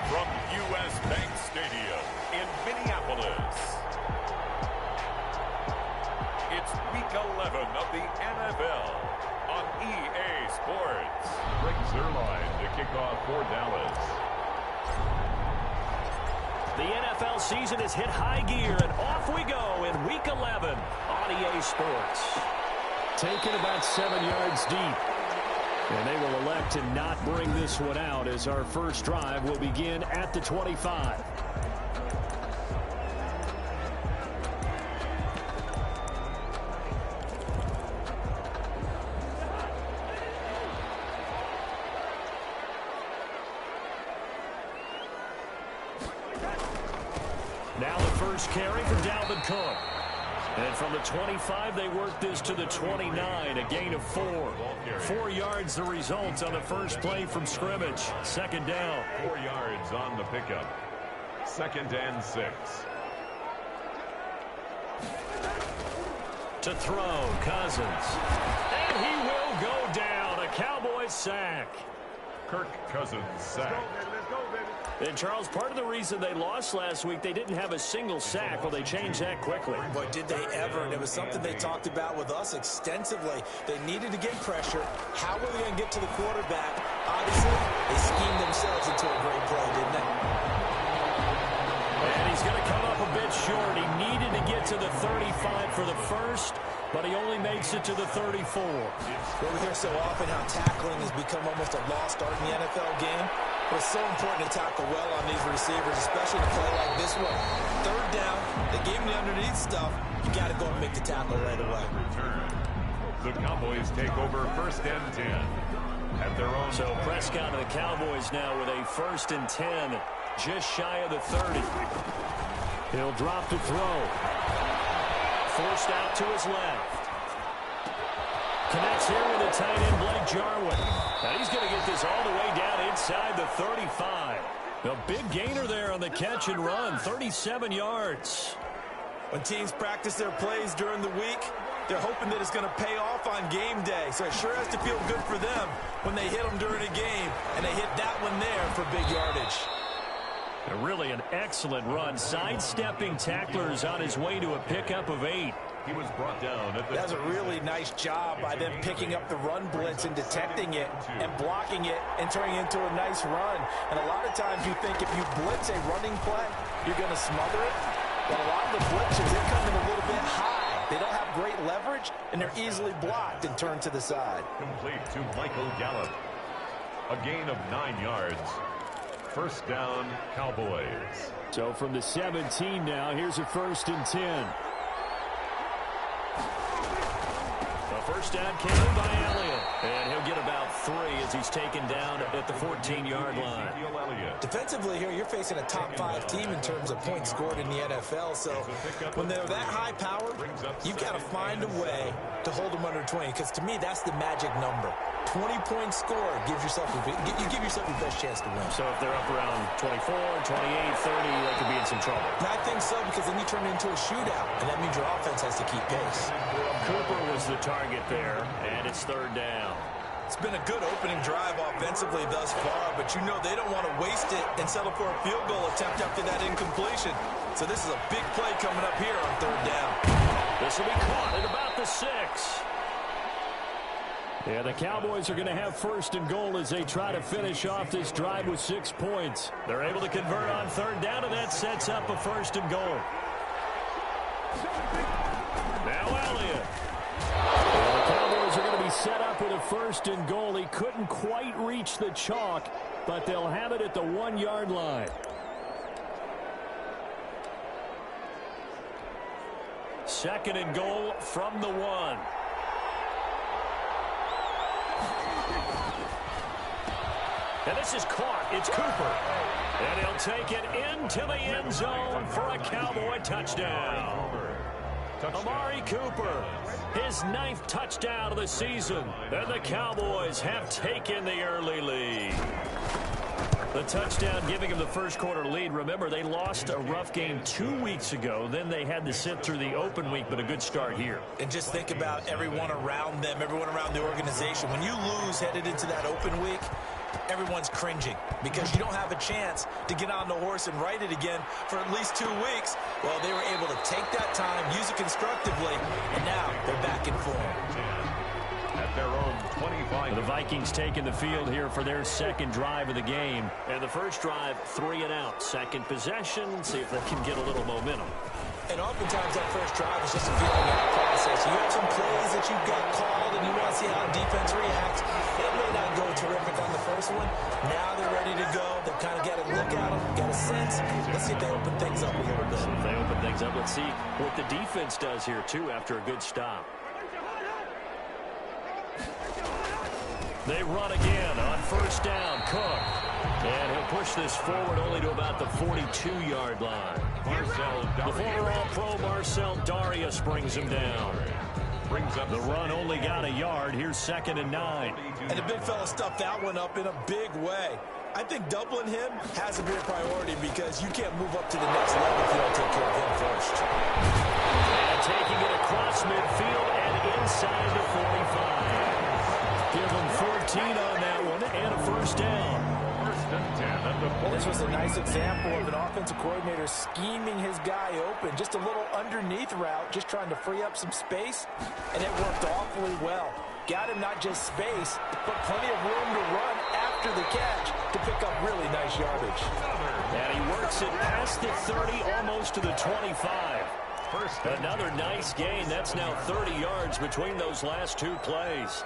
from U.S. Bank Stadium in Minneapolis. It's Week 11 of the NFL on EA Sports. Greg Zuerlein to kick off for Dallas. The NFL season has hit high gear, and off we go in Week 11 on EA Sports. Taken about 7 yards deep. And they will elect to not bring this one out as our first drive will begin at the 25. Now the first carry for Dalvin Cook. And from the 25, they work this to the 29, a gain of 4. 4 yards the result on the first play from scrimmage. Second down. 4 yards on the pickup. 2nd and 6. To throw, Cousins. And he will go down. A Cowboys sack. Kirk Cousins sack. And, Charles, part of the reason they lost last week, they didn't have a single sack. Well, they changed that quickly. Boy, did they ever. And it was something they talked about with us extensively. They needed to get pressure. How were they going to get to the quarterback? Obviously, they schemed themselves into a great play, didn't they? And he's going to come up a bit short. He needed to get to the 35 for the first, but he only makes it to the 34. Well, we hear so often how tackling has become almost a lost art in the NFL game. But it's so important to tackle well on these receivers, especially in a play like this one. 3rd down, they gave him the underneath stuff. You got to go and make the tackle right away. The Cowboys take over 1st and 10 at their own. So Prescott and the Cowboys now with a 1st and 10, just shy of the 30. He'll drop to throw. Forced out to his left. Connects here with the tight end, Blake Jarwin. Now he's going to get this all the way down inside the 35. A big gainer there on the catch and run, 37 yards. When teams practice their plays during the week, they're hoping that it's going to pay off on game day. So it sure has to feel good for them when they hit them during a game, and they hit that one there for big yardage. And really an excellent run, sidestepping tacklers on his way to a pickup of 8. He was brought down. That's a really nice job by them picking up the run blitz and detecting it and blocking it and turning it into a nice run. And a lot of times you think if you blitz a running play, you're going to smother it. But a lot of the blitzers, they're coming a little bit high. They don't have great leverage, and they're easily blocked and turned to the side. Complete to Michael Gallup. A gain of 9 yards. 1st down, Cowboys. So from the 17 now, here's a 1st and 10. First down carry by Elliott. And he'll get about 3 as he's taken down at the 14-yard line. Defensively here, you're facing a top 5 team in terms of points scored in the NFL. So when they're that high power, you've got to find a way to hold them under 20. Because to me, that's the magic number. 20 points scored gives yourself you give yourself your best chance to win. So if they're up around 24, 28, 30, they could be in some trouble. And I think so, because then you turn it into a shootout, and that means your offense has to keep pace. Cooper was the target there, and it's 3rd down. It's been a good opening drive offensively thus far, but you know they don't want to waste it and settle for a field goal attempt after that incompletion. So this is a big play coming up here on 3rd down. This will be caught at about the 6. Yeah, the Cowboys are going to have 1st and goal as they try to finish off this drive with 6 points. They're able to convert on 3rd down, and that sets up a 1st and goal. Now Elliott. Well, the Cowboys are going to be set up with a 1st and goal. He couldn't quite reach the chalk, but they'll have it at the 1-yard line. Second and goal from the 1. And this is caught. It's Cooper. And he'll take it into the end zone for a Cowboy touchdown. Amari Cooper, his 9th touchdown of the season. And the Cowboys have taken the early lead. The touchdown giving them the first quarter lead. Remember, they lost a rough game 2 weeks ago. Then they had to sit through the open week, but a good start here. And just think about everyone around them, everyone around the organization. When you lose headed into that open week, everyone's cringing because you don't have a chance to get on the horse and ride it again for at least 2 weeks. Well, they were able to take that time, use it constructively, and now they're back in form. At their own 25. The Vikings taking the field here for their second drive of the game. And the first drive, 3 and out. Second possession, see if they can get a little momentum. And oftentimes that first drive is just a feeling out process. You have some plays that you've got called and you want to see how the defense reacts. It may not go terrific on the first one. Now they're ready to go. They've kind of got a look at them, got a sense. Let's see if they open things up a little bit. If they open things up, let's see what the defense does here, too, after a good stop. They run again on first down. Cook. And he'll push this forward only to about the 42-yard line. The former All-Pro Marcel Darius brings him down. The run only got a yard. Here's 2nd and 9. And the big fella stuffed that one up in a big way. I think doubling him has to be a priority because you can't move up to the next level if you don't take care of him first. And taking it across midfield and inside the 45. Give him 14 on that one and a first down. Well, this was a nice example of an offensive coordinator scheming his guy open. Just a little underneath route, just trying to free up some space, and it worked awfully well. Got him not just space, but plenty of room to run after the catch to pick up really nice yardage. And he works it past the 30, almost to the 25. Another nice gain. That's now 30 yards between those last 2 plays.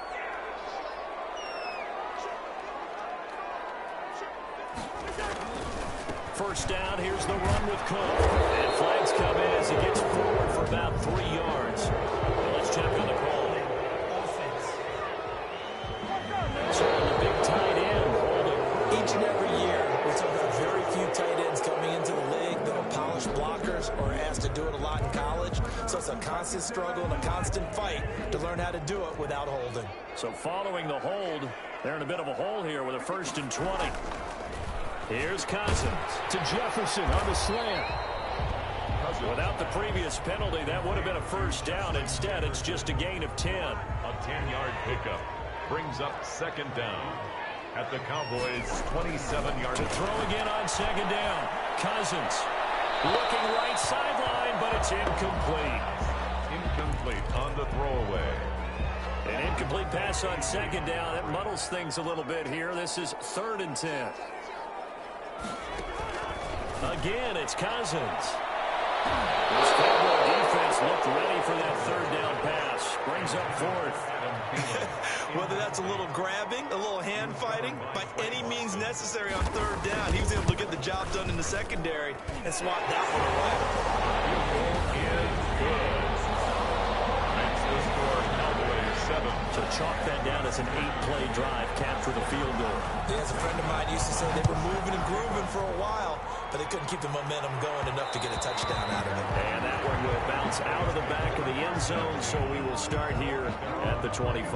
First down, here's the run with Cook. And flags come in as he gets forward for about 3 yards. Well, let's check on the call. So the big tight end holding. Each and every year, we talk about very few tight ends coming into the league that are polished blockers or asked to do it a lot in college. So it's a constant struggle and a constant fight to learn how to do it without holding. So following the hold, they're in a bit of a hole here with a 1st and 20. Here's Cousins to Jefferson on the slant. Without the previous penalty, that would have been a first down. Instead, it's just a gain of 10. A 10-yard pickup brings up 2nd down at the Cowboys' 27-yard. To throw again on 2nd down. Cousins looking right sideline, but it's incomplete. Incomplete on the throwaway. An incomplete pass on 2nd down. That muddles things a little bit here. This is 3rd and 10. Again, it's Cousins. This Cowboy defense looked ready for that 3rd down pass. Brings up 4th. Whether that's a little grabbing, a little hand fighting, by any means necessary on 3rd down, he was able to get the job done in the secondary and swat that one away. Makes the score Cowboys 7. So chalk that down as an 8-play drive, capture the field goal. Yeah, as a friend of mine used to say, they were moving and grooving for a while, but they couldn't keep the momentum going enough to get a touchdown out of it. And that one will bounce out of the back of the end zone, so we will start here at the 25.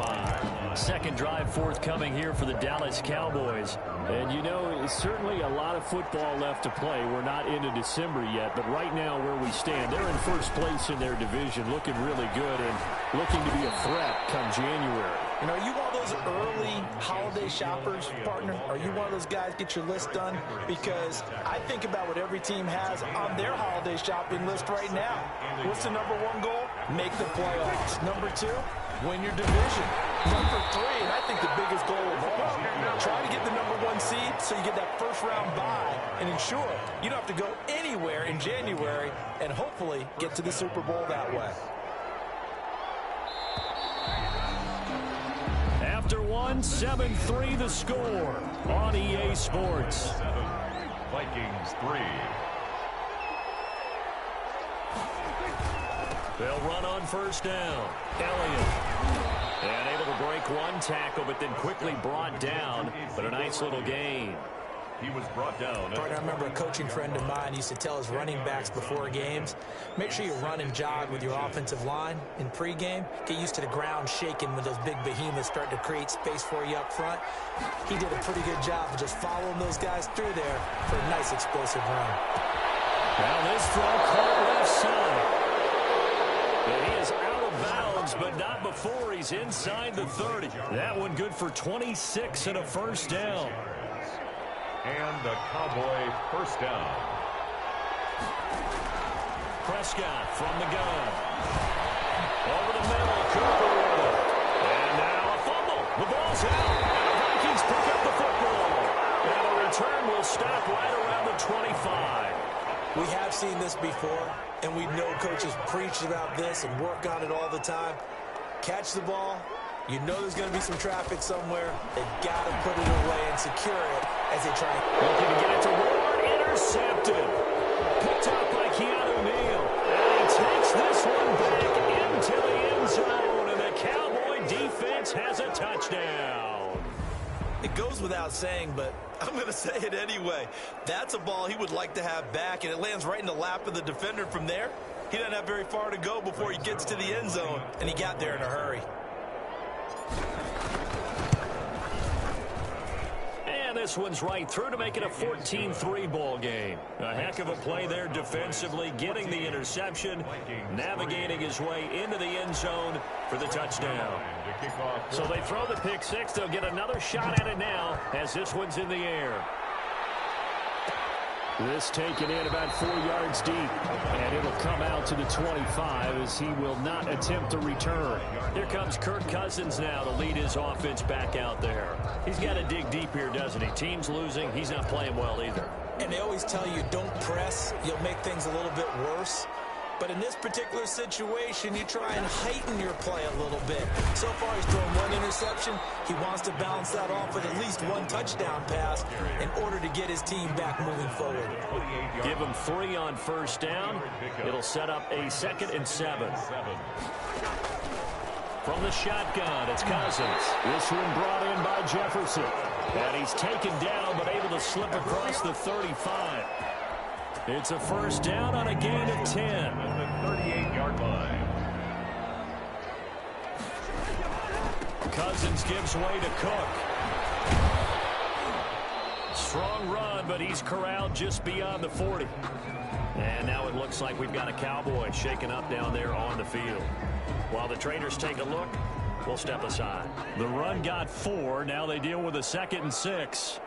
2nd drive forthcoming here for the Dallas Cowboys. And you know, it's certainly a lot of football left to play. We're not into December yet, but right now where we stand, they're in 1st place in their division, looking really good and looking to be a threat come January. You know, are you one of those early holiday shoppers, partner? Are you one of those guys get your list done? Because I think about what every team has on their holiday shopping list right now. What's the number 1 goal? Make the playoffs. Number 2, win your division. Number 3, and I think the biggest goal of all, try to get the number 1 seed so you get that 1st round bye and ensure you don't have to go anywhere in January and hopefully get to the Super Bowl that way. After 1, 7-3 the score on EA Sports. 7, Vikings 3. They'll run on first down. Elliott. And able to break 1 tackle, but then quickly brought down. But a nice little gain. He was brought down. I remember a coaching friend of mine used to tell his running backs before games, make sure you run and jog with your offensive line in pregame. Get used to the ground shaking when those big behemoths start to create space for you up front. He did a pretty good job of just following those guys through there for a nice explosive run. Now this throw caught left side. And he is out of bounds bounds, but not before he's inside the 30. That one good for 26 and a first down. And the Cowboy first down. Prescott from the gun. Over the middle, Cooper with it. And now a fumble. The ball's out. And the Vikings pick up the football. And the return will stop right around the 25. We have seen this before, and we know coaches preach about this and work on it all the time. Catch the ball. You know there's going to be some traffic somewhere. They've got to put it away and secure it as they try. Looking to get it to Ward. Intercepted. Picked up by Keanu Neal. And he takes this one back into the end zone. And the Cowboy defense has a touchdown. It goes without saying, but I'm going to say it anyway. That's a ball he would like to have back, and it lands right in the lap of the defender from there. He doesn't have very far to go before he gets to the end zone, and he got there in a hurry. And this one's right through to make it a 14-3 ball game. A heck of a play there defensively, getting the interception, navigating his way into the end zone for the touchdown. So they throw the pick six. They'll get another shot at it now as this one's in the air. This taken in about 4 yards deep, and it'll come out to the 25 as he will not attempt to return. Here comes Kirk Cousins now to lead his offense back out there. He's got to dig deep here, doesn't he? Team's losing. He's not playing well either. And they always tell you, don't press. You'll make things a little bit worse. But in this particular situation, you try and heighten your play a little bit. So far, he's thrown one interception. He wants to balance that off with at least one touchdown pass in order to get his team back moving forward. Give him 3 on first down. It'll set up a 2nd and 7. From the shotgun, it's Cousins. This one brought in by Jefferson. And he's taken down, but able to slip across the 35. It's a first down on a gain of 10. At the 38-yard line. Cousins gives way to Cook. Strong run, but he's corralled just beyond the 40. And now it looks like we've got a Cowboy shaken up down there on the field. While the traders take a look, we'll step aside. The run got 4. Now they deal with a 2nd and 6.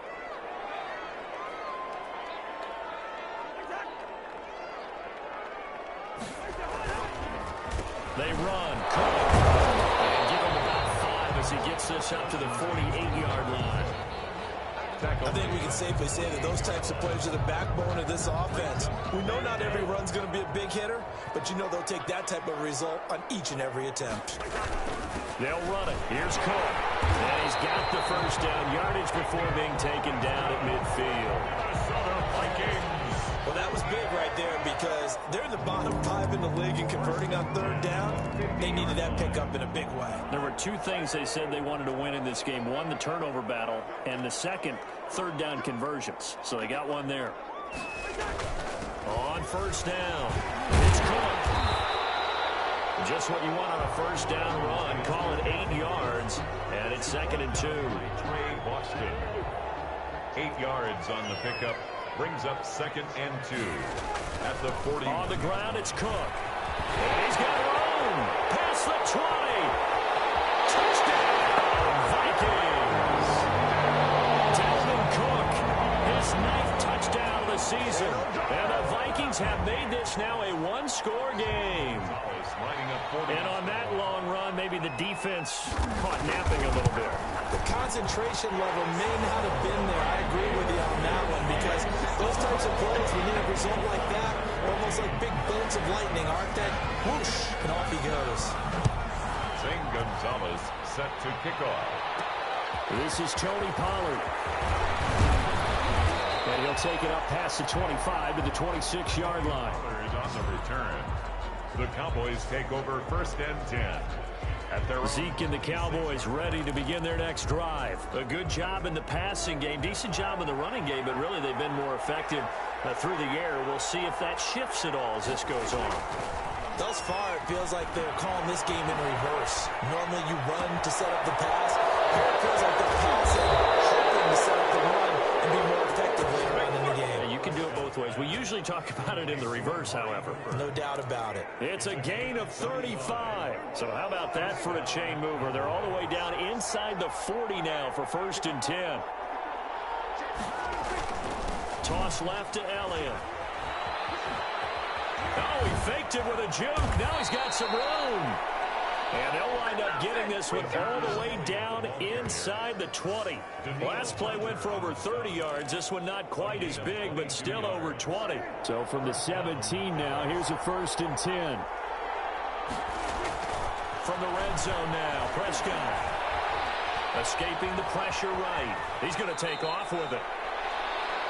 They run. Cook. And give him about 5 as he gets this up to the 48-yard line. I think we can safely say that those types of plays are the backbone of this offense. We know not every run's going to be a big hitter, but you know they'll take that type of result on each and every attempt. They'll run it. Here's Cook. And he's got the first down yardage before being taken down at midfield. Minnesota Vikings. Well, that was big right there because they're in the bottom 5 in the league and converting on 3rd down. They needed that pickup in a big way. There were 2 things they said they wanted to win in this game. One, the turnover battle, and the second, 3rd down conversions. So they got one there. On first down, it's Cook. Just what you want on a first down run. Call it 8 yards, and it's 2nd and 2. Trey Boston. 8 yards on the pickup. Brings up 2nd and 2 at the 40. On the ground, it's Cook. And he's got room. Past the 20. Touchdown, Vikings. Dalvin Cook, his 9th touchdown of the season. And the Vikings have made this now a 1-score game. And on that long run, maybe the defense caught napping a little bit. The concentration level may not have been there. I agree with you on that one because those types of plays, when you need a result like that, are almost like big bolts of lightning, aren't they? Whoosh, and off he goes. Zane Gonzalez set to kick off. This is Tony Pollard. And he'll take it up past the 25 to the 26-yard line. Pollard on the return. The Cowboys take over 1st and 10. Zeke and the Cowboys ready to begin their next drive. A good job in the passing game, decent job in the running game, but really they've been more effective through the air. We'll see if that shifts at all as this goes on. Thus far, it feels like they're calling this game in reverse. Normally you run to set up the pass. Here it feels like they're passing, hoping to set up the run and be more effective later on in the game. You can do it both ways. We usually talk about it in the reverse, however. No doubt about it. It's a gain of 35. So how about that for a chain mover? They're all the way down inside the 40 now for 1st and 10. Toss left to Elliott. Oh, he faked it with a juke. Now he's got some room. And they'll wind up getting this one all the way down inside the 20. Last play went for over 30 yards. This one not quite as big, but still over 20. So from the 17 now, here's a 1st and 10. From the red zone now, Prescott. Escaping the pressure right. He's going to take off with it.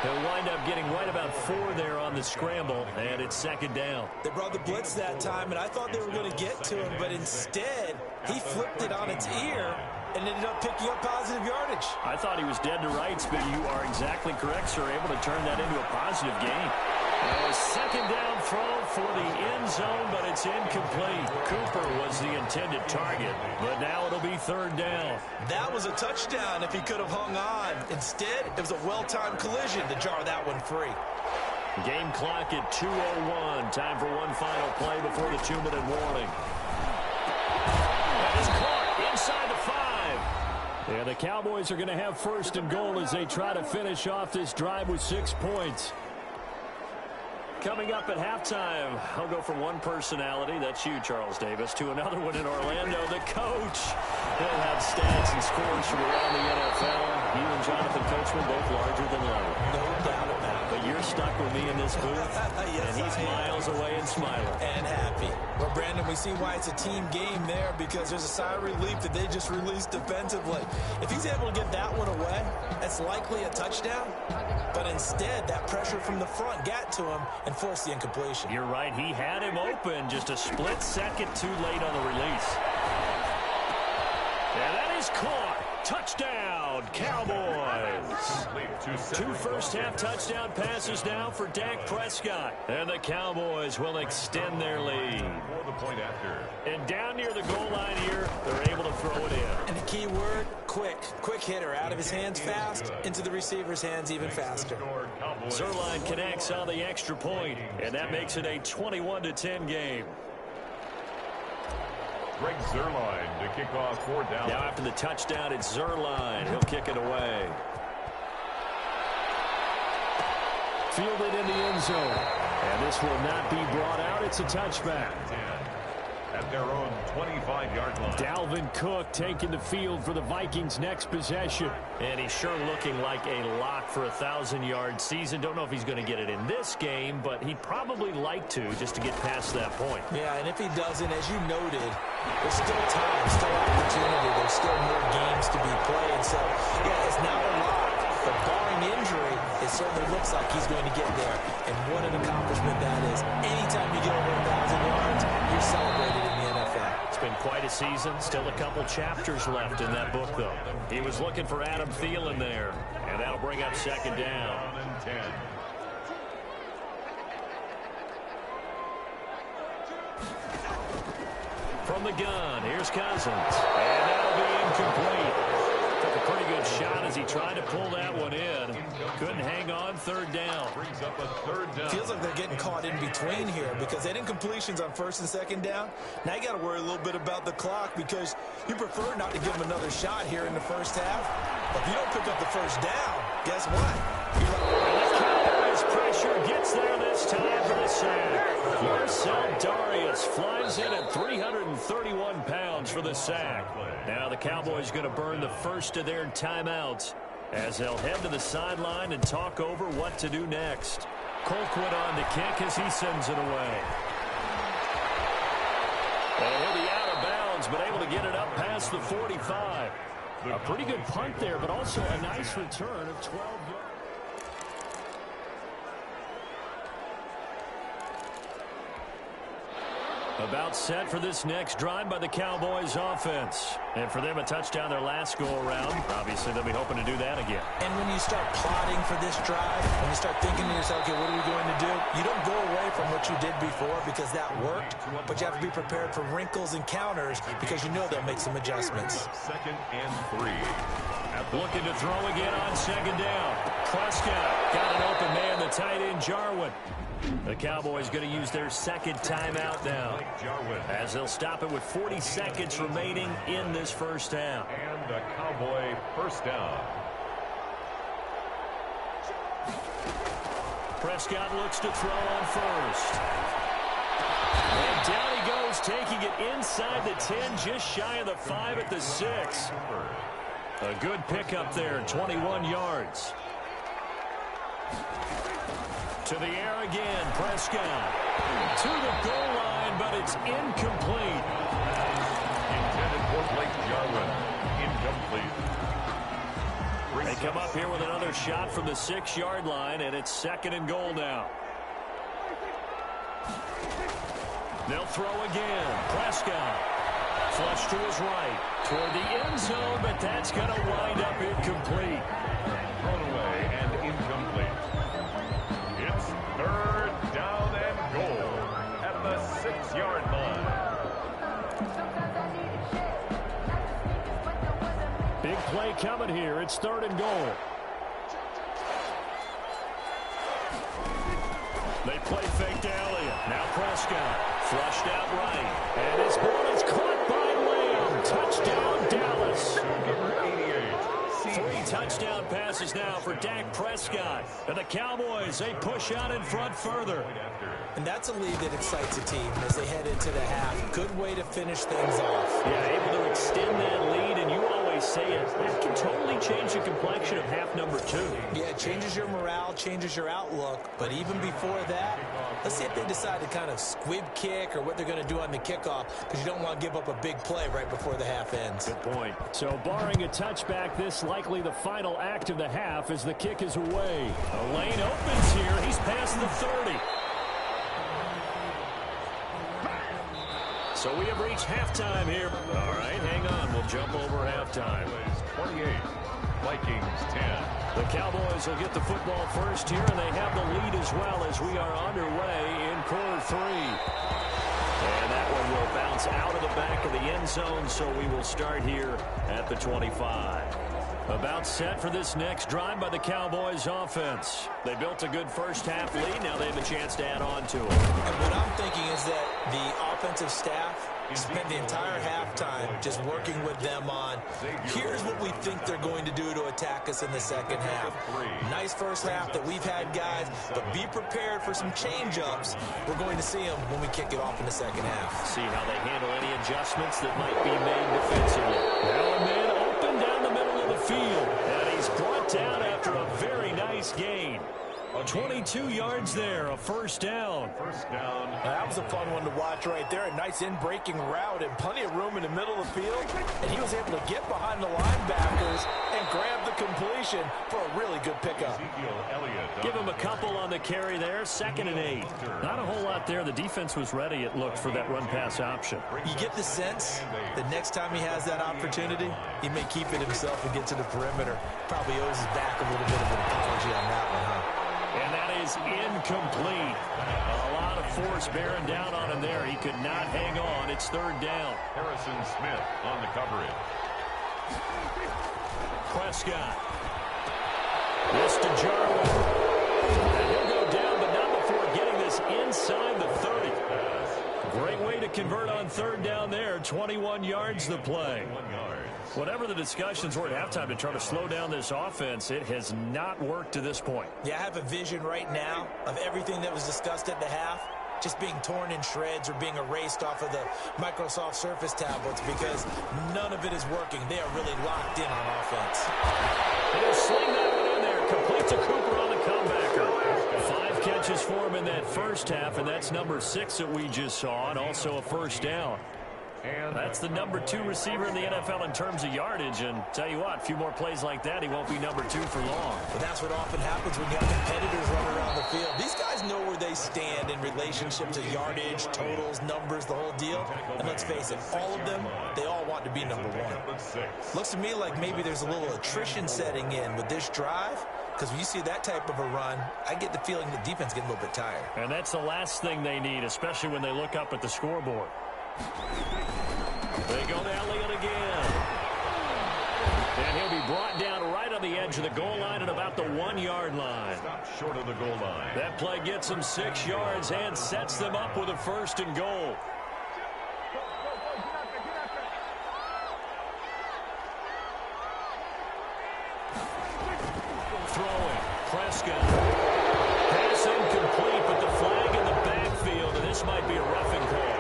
He'll wind up getting right about 4 there on the scramble, and it's 2nd down. They brought the blitz that time, and I thought they were going to get to him, but instead, he flipped it on its ear and ended up picking up positive yardage. I thought he was dead to rights, but you are exactly correct, sir, able to turn that into a positive gain. A 2nd down throw for the end zone, but it's incomplete. Cooper was the intended target, but now it'll be 3rd down. That was a touchdown if he could have hung on. Instead, it was a well-timed collision to jar that one free. Game clock at 2:01. Time for one final play before the 2-minute warning. That is caught inside the 5. Yeah, the Cowboys are going to have 1st and goal as they try to finish off this drive with 6 points. Coming up at halftime, I'll go from one personality, that's you, Charles Davis, to another one in Orlando, the coach. He'll have stats and scores from around the NFL. You and Jonathan Coachman both larger than life. No doubt about it. But you're stuck with me in this booth, yes, and he's miles away and smiling. And happy. Well, Brandon, we see why it's a team game there, because there's a sigh of relief that they just released defensively. If he's able to get that one away, that's likely a touchdown. But instead, that pressure from the front got to him and forced the incompletion. You're right. He had him open, just a split second too late on the release. And that is caught. Touchdown, Cowboys. 2 first-half touchdown passes now for Dak Prescott. And the Cowboys will extend their lead. And down near the goal line here, they're able to throw it in. And the key word, quick. Quick hitter. Out of his hands fast, into the receiver's hands even faster. Zerline connects on the extra point, and that makes it a 21-10 game. Greg Zerline to kick off 4th down. Now after the touchdown, it's Zerline. He'll kick it away. Fielded in the end zone. And this will not be brought out. It's a touchback. At their own 25-yard line. Dalvin Cook taking the field for the Vikings' next possession. And he's sure looking like a lock for a 1,000-yard season. Don't know if he's going to get it in this game, but he'd probably like to just to get past that point. Yeah, and if he doesn't, as you noted, there's still time, still opportunity. There's still more games to be played. So, yeah, it's not a lock. But barring injury, it certainly looks like he's going to get there. And what an accomplishment that is. Anytime you get over 1,000 yards, you're celebrated in the NFL. It's been quite a season. Still a couple chapters left in that book, though. He was looking for Adam Thielen there. And that'll bring up 2nd down. 10. From the gun, here's Cousins. And that'll be incomplete. Took a pretty good shot as he tried to pull that one in. Couldn't hang on. 3rd down. Brings up a 3rd down. Feels like they're getting caught in between here because they had incompletions on 1st and 2nd down. Now you got to worry a little bit about the clock because you prefer not to give them another shot here in the 1st half. But if you don't pick up the 1st down, guess what? Cowboys pressure gets there this time for the sack. Marcel Darius flies in at 331 pounds for the sack. Now the Cowboys going to burn the first of their timeouts as they'll head to the sideline and talk over what to do next. Colquitt on the kick as he sends it away. And he'll be out of bounds, but able to get it up past the 45. A pretty good punt there, but also a nice return of 12 yards. About set for this next drive by the Cowboys offense. And for them, a touchdown their last go-around. Obviously, they'll be hoping to do that again. And when you start plotting for this drive, when you start thinking to yourself, okay, what are we going to do? You don't go away from what you did before because that worked, but you have to be prepared for wrinkles and counters because you know they'll make some adjustments. 2nd and 3. Looking to throw again on 2nd down. Prescott got an open man, the the tight end, Jarwin. The Cowboys going to use their second timeout now, as they'll stop it with 40 seconds remaining in this first half. And a Cowboy first down. Prescott looks to throw on first. And down he goes, taking it inside the 10, just shy of the 5 at the 6. A good pickup there, 21 yards. To the air again, Prescott. To the goal line, but it's incomplete. Intended for Blake Jarwin. Incomplete. They come up here with another shot from the 6-yard line, and it's 2nd and goal now. They'll throw again. Prescott. Flush to his right. Toward the end zone, but that's going to wind up incomplete. Thrown away and incomplete. It's 3rd down and goal at the 6-yard line. Big play coming here. It's 3rd and goal. They play fake to Elliott. Now Prescott. Flushed out right. And his ball is caught by Lamb. Touchdown, Dallas. 3 touchdown passes now for Dak Prescott. And the Cowboys, they push out in front further. And that's a lead that excites a team as they head into the half. Good way to finish things off. Yeah, able to extend that lead, and you always say it. That can totally change the complexion of half number 2. Yeah, it changes your morale, changes your outlook. But even before that, let's see if they decide to kind of squib kick or what they're going to do on the kickoff, because you don't want to give up a big play right before the half ends. Good point. So barring a touchback, this likely the final act of the half as the kick is away. A lane opens here. He's past the 30. So we have reached halftime here. All right, hang on. We'll jump over halftime. 28, Vikings 10. The Cowboys will get the football first here, and they have the lead as well as we are underway in quarter 3. And that one will bounce out of the back of the end zone, so we will start here at the 25. About set for this next drive by the Cowboys offense. They built a good first half lead. Now they have a chance to add on to it. And what I'm thinking is that the offensive staff spent the entire halftime just working with them on, here's what we think they're going to do to attack us in the second half. Nice first half that we've had, guys, but be prepared for some change-ups. We're going to see them when we kick it off in the second half. See how they handle any adjustments that might be made defensively. Now and then open down the middle of the field, and he's brought down after a very nice gain. 22 yards there, a first down. First down. That was a fun one to watch right there. A nice in-breaking route and plenty of room in the middle of the field. And he was able to get behind the linebackers and grab the completion for a really good pickup. Give him a couple on the carry there. 2nd and 8. Not a whole lot there. The defense was ready, it looked, for that run-pass option. You get the sense that next time he has that opportunity, he may keep it himself and get to the perimeter. Probably owes his back a little bit of an apology on that one, huh? And that is incomplete. A lot of force bearing down on him there. He could not hang on. It's 3rd down. Harrison Smith on the coverage. Prescott. This to Jarwin. And he'll go down, but not before getting this inside the 30. Great way to convert on 3rd down there. 21 yards the play. Whatever the discussions were at halftime to try to slow down this offense, it has not worked to this point. Yeah, I have a vision right now of everything that was discussed at the half just being torn in shreds or being erased off of the Microsoft Surface tablets because none of it is working. They are really locked in on offense. And he'll sling that one in there. Complete to Cooper on the comebacker. 5 catches for him in that first half, and that's number 6 that we just saw, and also a first down. And that's the number 2 receiver in the NFL in terms of yardage. And tell you what, a few more plays like that, he won't be number 2 for long. But that's what often happens when you have competitors running around the field. These guys know where they stand in relationship to yardage, totals, numbers, the whole deal. And let's face it, all of them, they all want to be number 1. Looks to me like maybe there's a little attrition setting in with this drive. Because when you see that type of a run, I get the feeling the defense getting a little bit tired. And that's the last thing they need, especially when they look up at the scoreboard. They go to Elliott again. And he'll be brought down right on the edge of the goal line at about the 1-yard line. Stop short of the goal line. That play gets them 6 yards and sets them up with a 1st and goal. Throwing. Prescott. Pass incomplete, but the flag in the backfield, and this might be a roughing call.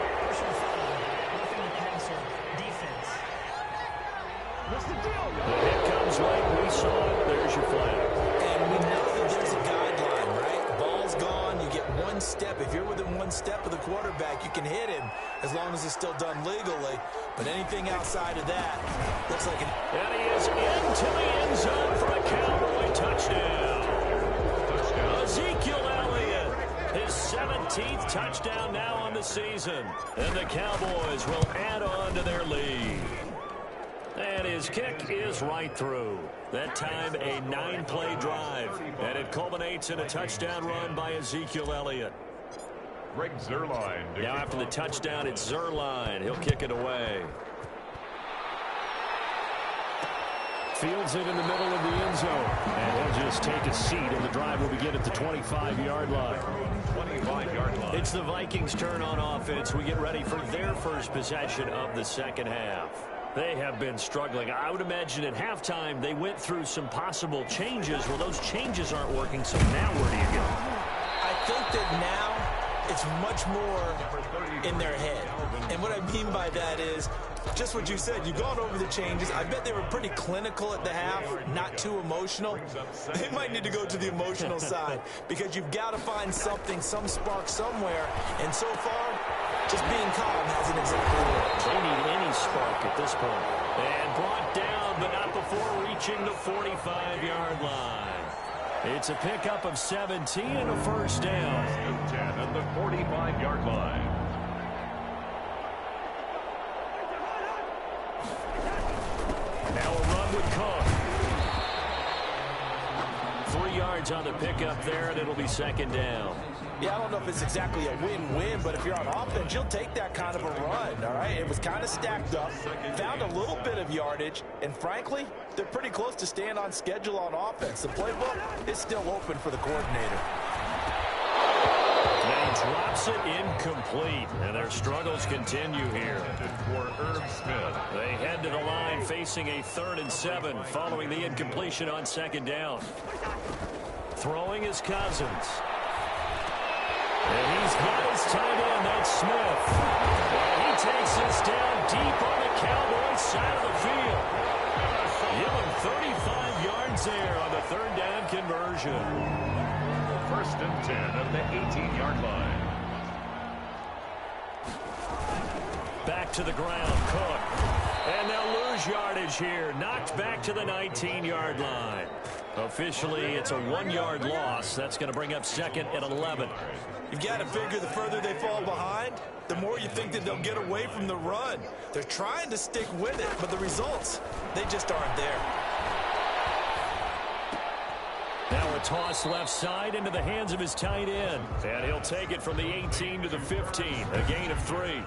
The hit comes late. We saw it. There's your flag. And we know that there's a guideline, right? Ball's gone. You get 1 step. If you're within 1 step of the quarterback, you can hit him as long as it's still done legally. But anything outside of that looks like an... And he is into the end zone for a Cowboy touchdown. Ezekiel Elliott, his 17th touchdown now on the season. And the Cowboys will add on to their lead. And his kick is right through. That time a 9-play drive. And it culminates in a touchdown run by Ezekiel Elliott. Greg Zuerlein. Now after the touchdown, it's Zuerlein. He'll kick it away. Fields it in the middle of the end zone. And he'll just take a seat, and the drive will begin at the 25-yard line. 25-yard line. It's the Vikings' turn on offense. We get ready for their first possession of the second half. They have been struggling. I would imagine at halftime they went through some possible changes. Well, those changes aren't working, so now where do you go? I think that now it's much more in their head. And what I mean by that is just what you said. You've gone over the changes. I bet they were pretty clinical at the half, not too emotional. They might need to go to the emotional side because you've got to find something, some spark somewhere. And so far, just being calm hasn't exactly worked. They need any spark at this point. And brought down, but not before reaching the 45-yard line. It's a pickup of 17 and a first down. 10 at the 45-yard line. Now a run with Cook. 3 yards on the pickup there, and it'll be second down. Yeah, I don't know if it's exactly a win-win, but if you're on offense, you'll take that kind of a run, all right? It was kind of stacked up, found a little bit of yardage, and frankly, they're pretty close to staying on schedule on offense. The playbook is still open for the coordinator. And he drops it incomplete, and their struggles continue here. For Irv Smith. They head to the line facing a 3rd and 7 following the incompletion on second down. Throwing is Cousins. And he's got his tight end, that's Smith. And he takes this down deep on the Cowboys side of the field. Give him 35 yards there on the 3rd down conversion. 1st and 10 at the 18-yard line. Back to the ground, Cook. And they'll lose yardage here. Knocked back to the 19-yard line. Officially, it's a 1-yard loss. That's going to bring up 2nd and 11. You've got to figure the further they fall behind, the more you think that they'll get away from the run. They're trying to stick with it, but the results, they just aren't there. Now a toss left side into the hands of his tight end. And he'll take it from the 18 to the 15. A gain of 3.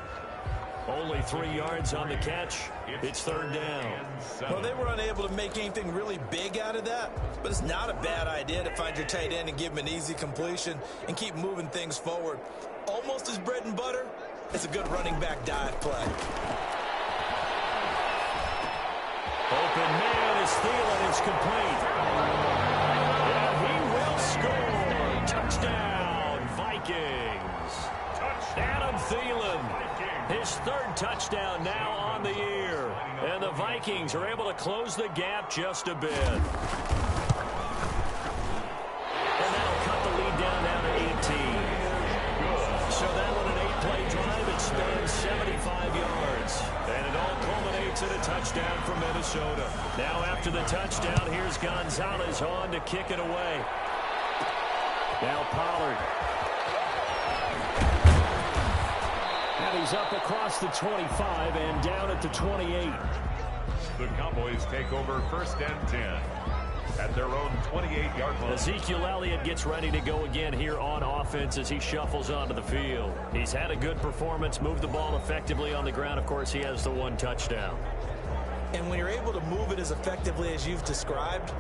Only 3 yards on the catch. It's 3rd down. Well, they were unable to make anything really big out of that, but it's not a bad idea to find your tight end and give him an easy completion and keep moving things forward. Almost as bread and butter, it's a good running back dive play. Open man is Thielen. It's complete. And he will score. Touchdown, Vikings. Adam Thielen. His 3rd touchdown now on the year. And the Vikings are able to close the gap just a bit. And that'll cut the lead down to 18. So that one an 8-play drive. It spans 75 yards. And it all culminates in a touchdown from Minnesota. Now after the touchdown, here's Gonzalez on to kick it away. Now Pollard. And he's up across the 25 and down at the 28. The Cowboys take over 1st and 10 at their own 28-yard line. Ezekiel Elliott gets ready to go again here on offense as he shuffles onto the field. He's had a good performance, moved the ball effectively on the ground. Of course, he has the 1 touchdown. And when you're able to move it as effectively as you've described,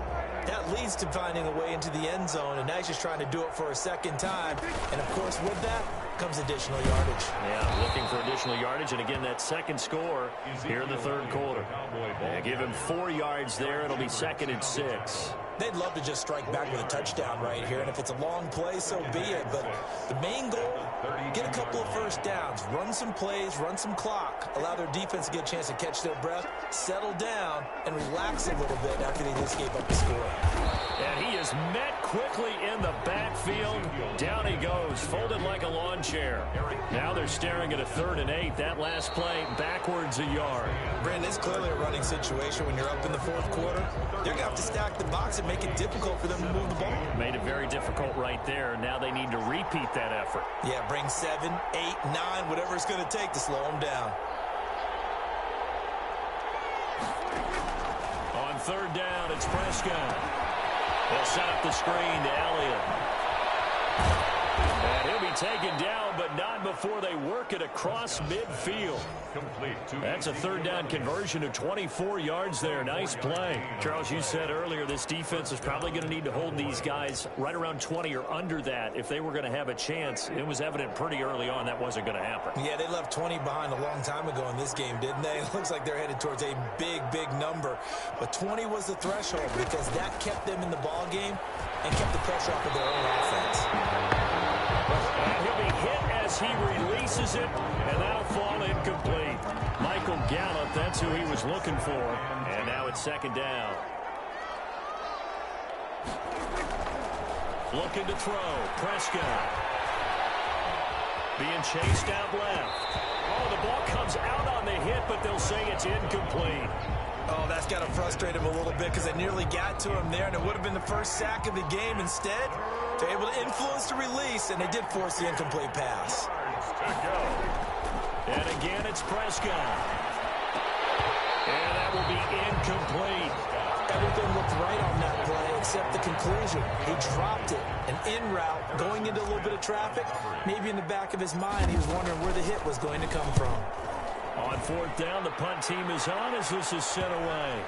that leads to finding a way into the end zone, and now he's just trying to do it for a second time. And, of course, with that comes additional yardage. Yeah, looking for additional yardage, and again, that second score here in the third quarter. Give him 4 yards there. It'll be 2nd and 6. They'd love to just strike back with a touchdown right here, and if it's a long play, so be it. But the main goal, get a couple of first downs, run some plays, run some clock, allow their defense to get a chance to catch their breath, settle down, and relax a little bit after they just gave up the score. And he is met quickly in the backfield. Down he goes, folded like a lawn chair. Now they're staring at a 3rd and 8. That last play, backwards a yard. Brandon, it's clearly a running situation when you're up in the 4th quarter. They're going to have to stack the box and make it difficult for them to move the ball. Made it very difficult right there. Now they need to repeat that effort. Yeah, bring 7, 8, 9, whatever it's going to take to slow them down. On 3rd down, it's Prescott. They'll set up the screen to Elliott. And he'll be taken down, but not before they work it across midfield. That's a 3rd down conversion of 24 yards there. Nice play. Charles, you said earlier this defense is probably going to need to hold these guys right around 20 or under that if they were going to have a chance. It was evident pretty early on that wasn't going to happen. Yeah, they left 20 behind a long time ago in this game, didn't they? It looks like they're headed towards a big, big number. But 20 was the threshold because that kept them in the ball game and kept the pressure off of their own offense. And he'll be hit as he releases it, and that'll fall incomplete. Michael Gallup, that's who he was looking for. And now it's 2nd down. Looking to throw. Prescott. Being chased out left. Oh, the ball comes out on the hit, but they'll say it's incomplete. Oh, that's got to frustrate him a little bit because they nearly got to him there, and it would have been the first sack of the game. Instead, they're able to influence the release, and they did force the incomplete pass. And again, it's Prescott. And that will be incomplete. Everything looked right on that play except the conclusion. He dropped it, an in route, going into a little bit of traffic. Maybe in the back of his mind, he was wondering where the hit was going to come from. On 4th down, the punt team is on as this is sent away.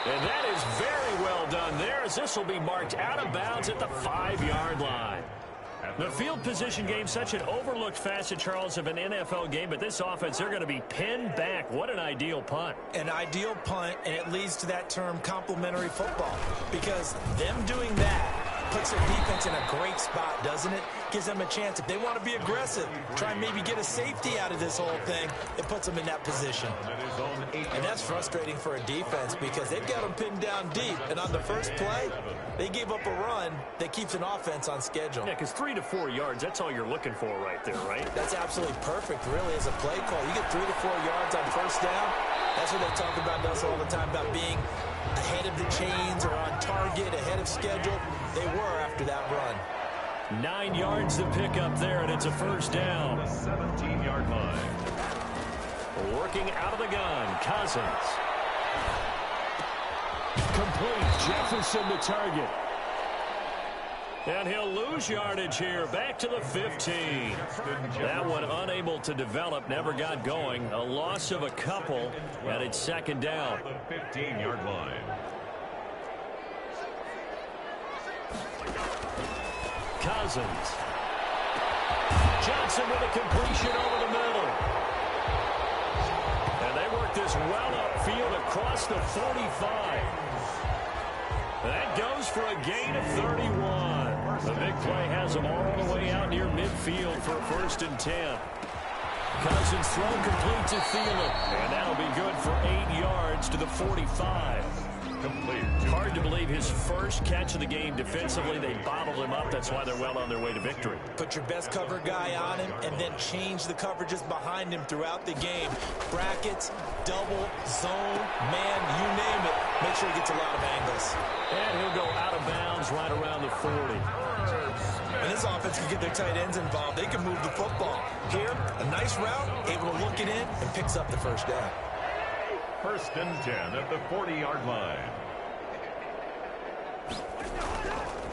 And that is very well done there as this will be marked out of bounds at the 5-yard line. The field position game, such an overlooked facet, Charles, of an NFL game, but this offense, they're going to be pinned back. What an ideal punt. An ideal punt, and it leads to that term complementary football, because them doing that puts their defense in a great spot, doesn't it? Gives them a chance. If they want to be aggressive, try and maybe get a safety out of this whole thing, it puts them in that position. And that's frustrating for a defense because they've got them pinned down deep, and on the first play, they gave up a run that keeps an offense on schedule. Yeah, because 3 to 4 yards, that's all you're looking for right there, right? That's absolutely perfect, really, as a play call. You get 3 to 4 yards on first down. That's what they talk about us all the time, about being ahead of the chains or on target, ahead of schedule. They were after that run. 9 yards to pick up there, and it's a 1st down. 17-yard line. Working out of the gun, Cousins. Complete. Jefferson the target. And he'll lose yardage here. Back to the 15. That one unable to develop, never got going. A loss of a couple, and it's 2nd down. The 15-yard line. Cousins. Johnson with a completion over the middle. And they work this well upfield across the 45. That goes for a gain of 31. The big play has them all the way out near midfield for a 1st and 10. Cousins throw complete to Thielen. And that'll be good for 8 yards to the 45. Complete. Hard to believe his first catch of the game defensively. They bottled him up. That's why they're well on their way to victory. Put your best cover guy on him and then change the coverages behind him throughout the game. Brackets, double, zone, man, you name it. Make sure he gets a lot of angles. And he'll go out of bounds right around the 40. And this offense can get their tight ends involved. They can move the football. Here, a nice route, able to look it in, and picks up the 1st down. 1st and 10 at the 40-yard line.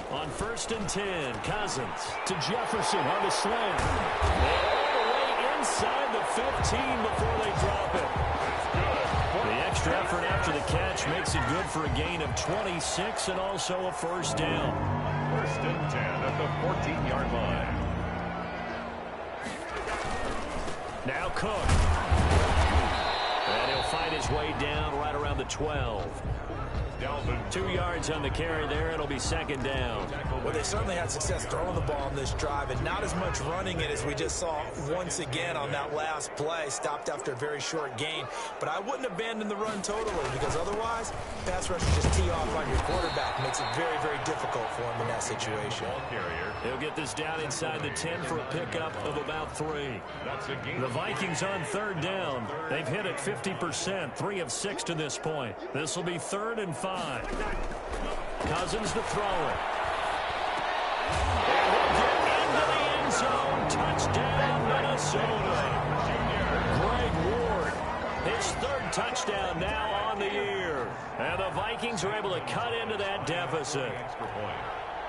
On 1st and 10, Cousins to Jefferson on the slant. All the way inside the 15 before they drop it. The extra effort after the catch makes it good for a gain of 26 and also a first down. 1st and 10 at the 14-yard line. Now Cook. And he'll fight his way down right around the 12. 2 yards on the carry there. It'll be 2nd down. Well, they certainly had success throwing the ball on this drive, and not as much running it as we just saw once again on that last play. Stopped after a very short gain. But I wouldn't abandon the run totally, because otherwise, pass rushers just tee off on your quarterback. Makes it very, very difficult for him in that situation. He'll get this down inside the 10 for a pickup of about 3. The Vikings on 3rd down. They've hit it 50%, 3 of 6 to this point. This will be 3rd and 5. Cousins to throw it. And he'll get into the end zone. Touchdown, Minnesota. Greg Ward, his 3rd touchdown now on the year. And the Vikings are able to cut into that deficit.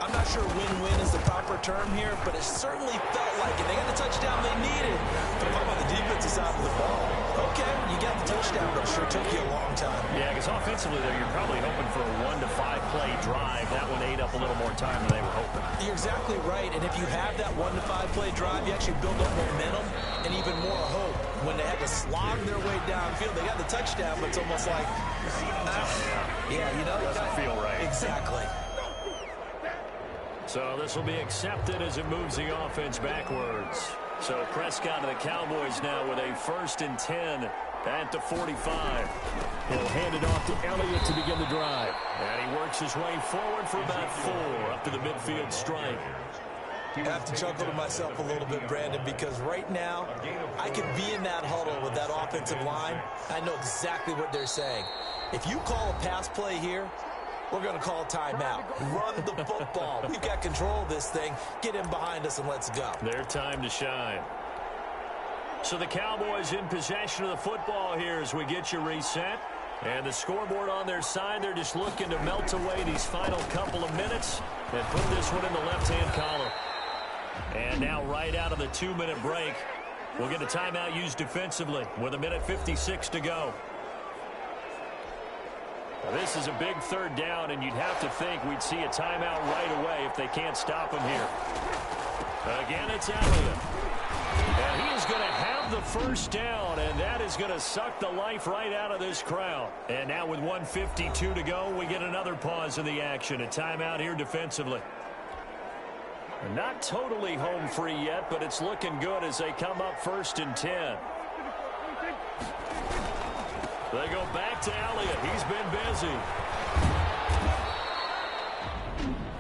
I'm not sure win-win is the proper term here, but it certainly felt like it. They got the touchdown they needed. But if I'm on the defensive side of the ball, okay, you got the touchdown, but it sure took you a long time. Yeah, because offensively, though, you're probably hoping for a 1 to 5 play drive. That one ate up a little more time than they were hoping. You're exactly right, and if you have that 1 to 5 play drive, you actually build up momentum and even more hope. When they had to slog their way downfield, they got the touchdown, but it's almost like, yeah, you know, doesn't feel right. Exactly. So this will be accepted as it moves the offense backwards. So Prescott and the Cowboys now with a 1st and 10 at the 45. He'll hand it off to Elliott to begin the drive. And he works his way forward for about 4 up to the midfield strike. I have to chuckle to myself a little bit, Brandon, because right now I could be in that huddle with that offensive line. I know exactly what they're saying. If you call a pass play here, we're going to call timeout. Run the football. We've got control of this thing. Get in behind us and let's go. Their time to shine. So the Cowboys in possession of the football here as we get you reset. And the scoreboard on their side, they're just looking to melt away these final couple of minutes and put this one in the left-hand column. And now right out of the 2-minute break, we'll get a timeout used defensively with 1:56 to go. Now, this is a big 3rd down, and you'd have to think we'd see a timeout right away if they can't stop him here. Again, it's Elliott. And he is going to have the 1st down, and that is going to suck the life right out of this crowd. And now with 1:52 to go, we get another pause in the action. A timeout here defensively. Not totally home free yet, but it's looking good as they come up 1st and 10. They go back to Elliott. He's been busy.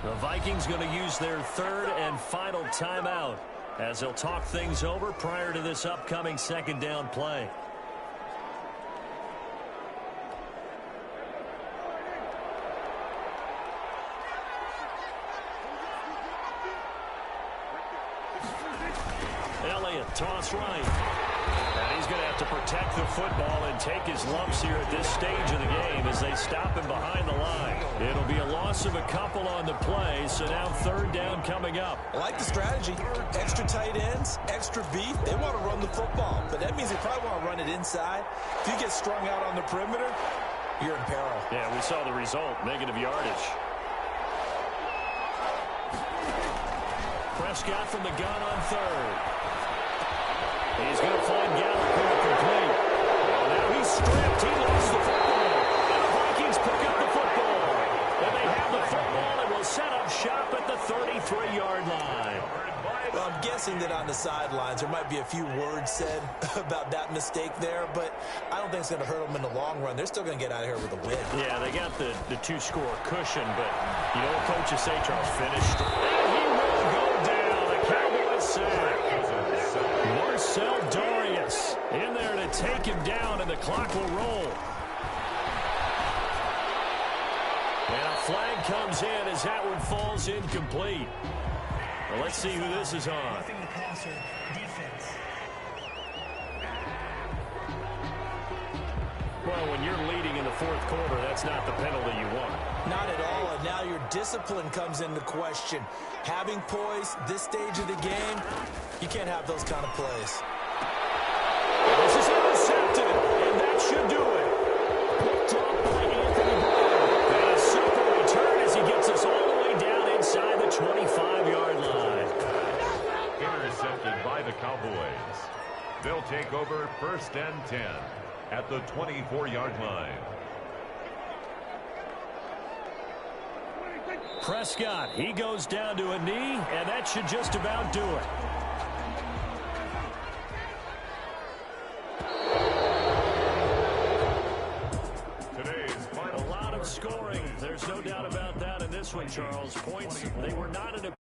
The Vikings going to use their 3rd and final timeout as they'll talk things over prior to this upcoming 2nd down play. Elliott, toss right. And he's going to have to protect the football and take his lumps here at this stage of the game as they stop him behind the line. It'll be a loss of a couple on the play, so now 3rd down coming up. I like the strategy. Extra tight ends, extra beef. They want to run the football, but that means they probably want to run it inside. If you get strung out on the perimeter, you're in peril. Yeah, we saw the result, negative yardage. Prescott from the gun on 3rd. He's going to find Gallup who will complete. Well, now he's stripped. He lost the football. And the Vikings pick up the football. And they have the football and will set up shop at the 33-yard line. Well, I'm guessing that on the sidelines there might be a few words said about that mistake there, but I don't think it's going to hurt them in the long run. They're still going to get out of here with a win. Yeah, they got the 2-score cushion, but you know what coaches say, Charles? Finished. And he will go down. The Cowboys sack. Marcel Darius in there to take him down, and the clock will roll. And a flag comes in as that one falls incomplete. Well, let's see who this is on. Well, when you're leading in the 4th quarter, that's not the penalty you want. Not at all, and now your discipline comes into question. Having poise this stage of the game, you can't have those kind of plays. This is intercepted, and that should do it. the Cowboys. They'll take over 1st and 10 at the 24-yard line. Prescott, he goes down to a knee, and that should just about do it. Today's final. A lot of scoring. There's no doubt about that in this one, Charles. Points, they were not in a